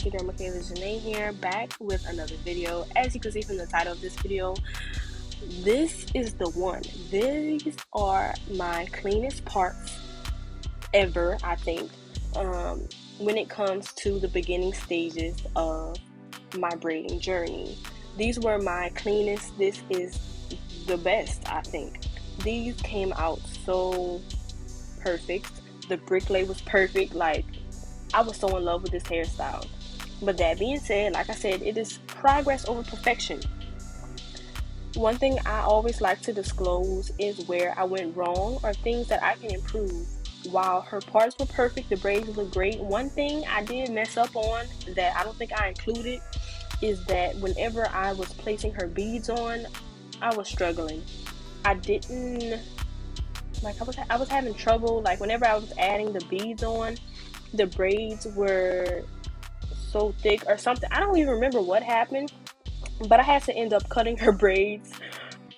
your girl Michaela Janae here, back with another video. As you can see from the title of this video, this is the one. These are my cleanest parts ever, I think, when it comes to the beginning stages of my braiding journey. These were my cleanest. This is the best, I think. These came out so perfect. The bricklay was perfect. Like, I was so in love with this hairstyle. But that being said, like I said, it is progress over perfection. One thing I always like to disclose is where I went wrong or things that I can improve. While her parts were perfect, the braids look great. One thing I did mess up on that I don't think I included is that whenever I was placing her beads on, I was struggling. I didn't, like, I was having trouble. Like, whenever I was adding the beads on, the braids were so thick or something. I don't even remember what happened, but I had to end up cutting her braids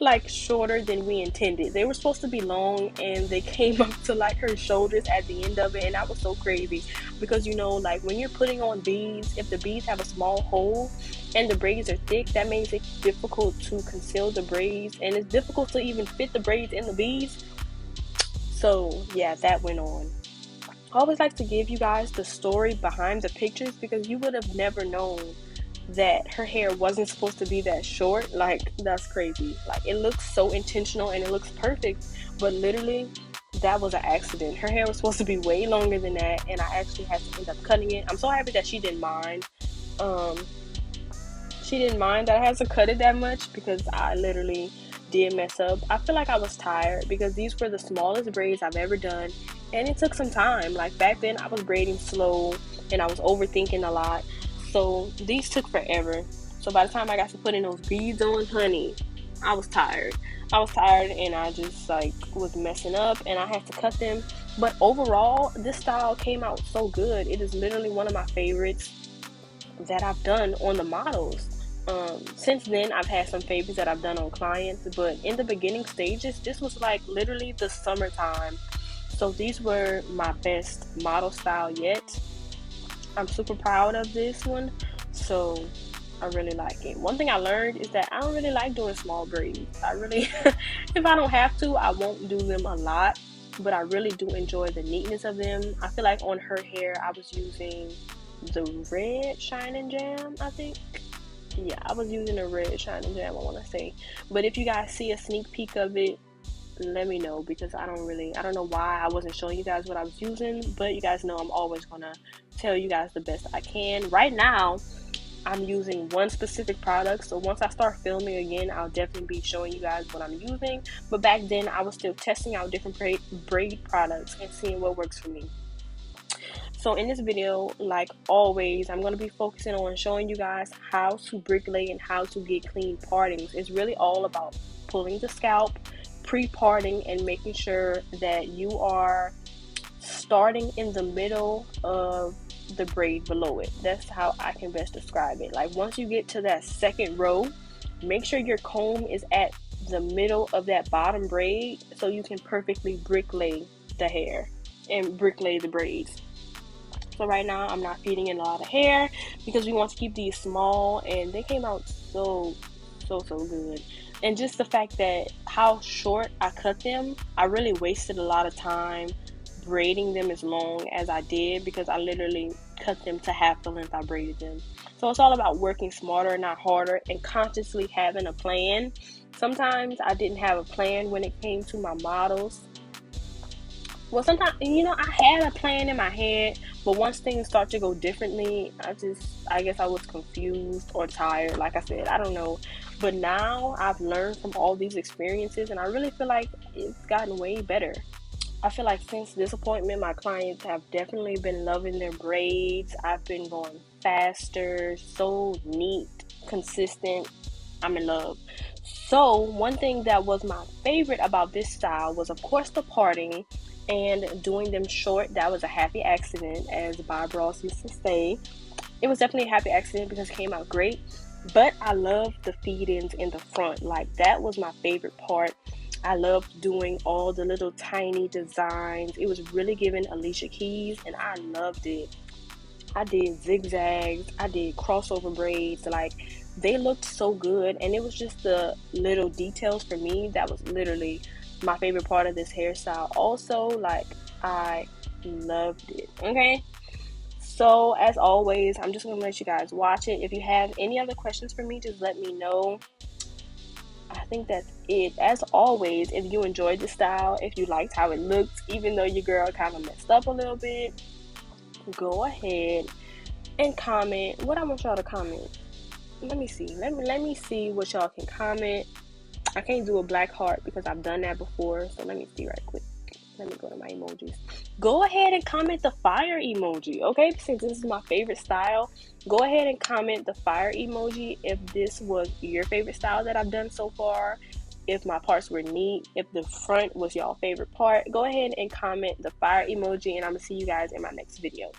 like shorter than we intended. They were supposed to be long and they came up to like her shoulders at the end of it, and that was so crazy because, you know, like when you're putting on beads, if the beads have a small hole and the braids are thick, that makes it difficult to conceal the braids, and it's difficult to even fit the braids in the beads. So yeah, that went on. I always like to give you guys the story behind the pictures because you would have never known that her hair wasn't supposed to be that short. Like, that's crazy. Like, it looks so intentional and it looks perfect, but literally that was an accident. Her hair was supposed to be way longer than that, and I actually had to end up cutting it. I'm so happy that she didn't mind. She didn't mind that I had to cut it that much because I literally did mess up. I feel like I was tired because these were the smallest braids I've ever done, and it took some time. Like, back then I was braiding slow and I was overthinking a lot, so these took forever. So by the time I got to putting those beads on, honey, I was tired. And I just like was messing up and I had to cut them. But overall, this style came out so good. It is literally one of my favorites that I've done on the models. Since then, I've had some favorites that I've done on clients, but in the beginning stages, this was like literally the summertime. So these were my best model style yet. I'm super proud of this one, so I really like it. One thing I learned is that I don't really like doing small braids. I really, if I don't have to, I won't do them a lot, but I really do enjoy the neatness of them. I feel like on her hair, I was using the red Shining Jam, I think. Yeah, I was using a red Shining Jam, I want to say. But if you guys see a sneak peek of it, let me know because I don't know why I wasn't showing you guys what I was using, but you guys know I'm always gonna tell you guys the best I can. Right now, I'm using one specific product, so once I start filming again, I'll definitely be showing you guys what I'm using. But back then, I was still testing out different braid products and seeing what works for me. So in this video, like always, I'm going to be focusing on showing you guys how to bricklay and how to get clean partings. It's really all about pulling the scalp, pre-parting, and making sure that you are starting in the middle of the braid below it. That's how I can best describe it. Like, once you get to that second row, make sure your comb is at the middle of that bottom braid so you can perfectly bricklay the hair and bricklay the braids. So right now I'm not feeding in a lot of hair because we want to keep these small, and they came out so good. And just the fact that how short I cut them, I really wasted a lot of time braiding them as long as I did because I literally cut them to half the length I braided them. So it's all about working smarter, not harder, and consciously having a plan. Sometimes I didn't have a plan when it came to my models. Well, sometimes, you know, I had a plan in my head, but once things start to go differently, I guess I was confused or tired. Like I said, I don't know. But now I've learned from all these experiences, and I really feel like it's gotten way better. I feel like since this appointment, my clients have definitely been loving their braids. I've been going faster, so neat, consistent. I'm in love. So one thing that was my favorite about this style was, of course, the parting and doing them short. That was a happy accident, as Bob Ross used to say. It was definitely a happy accident because it came out great. But I loved the feed-ins in the front. Like, that was my favorite part. I loved doing all the little tiny designs. It was really giving Alicia Keys, and I loved it. I did zigzags, I did crossover braids. Like, they looked so good, and it was just the little details for me that was literally my favorite part of this hairstyle. Also, like, I loved it. Okay, so as always, I'm just gonna let you guys watch it. If you have any other questions for me, just let me know. I think that's it. As always, if you enjoyed the style, if you liked how it looked, even though your girl kind of messed up a little bit, go ahead and comment. What I want y'all to comment. Let me see. Let me see what y'all can comment. I can't do a black heart because I've done that before. So let me see right quick. Let me go to my emojis. Go ahead and comment the fire emoji, okay? Since this is my favorite style, go ahead and comment the fire emoji if this was your favorite style that I've done so far. If my parts were neat, if the front was y'all favorite part, go ahead and comment the fire emoji, and I'm gonna see you guys in my next video.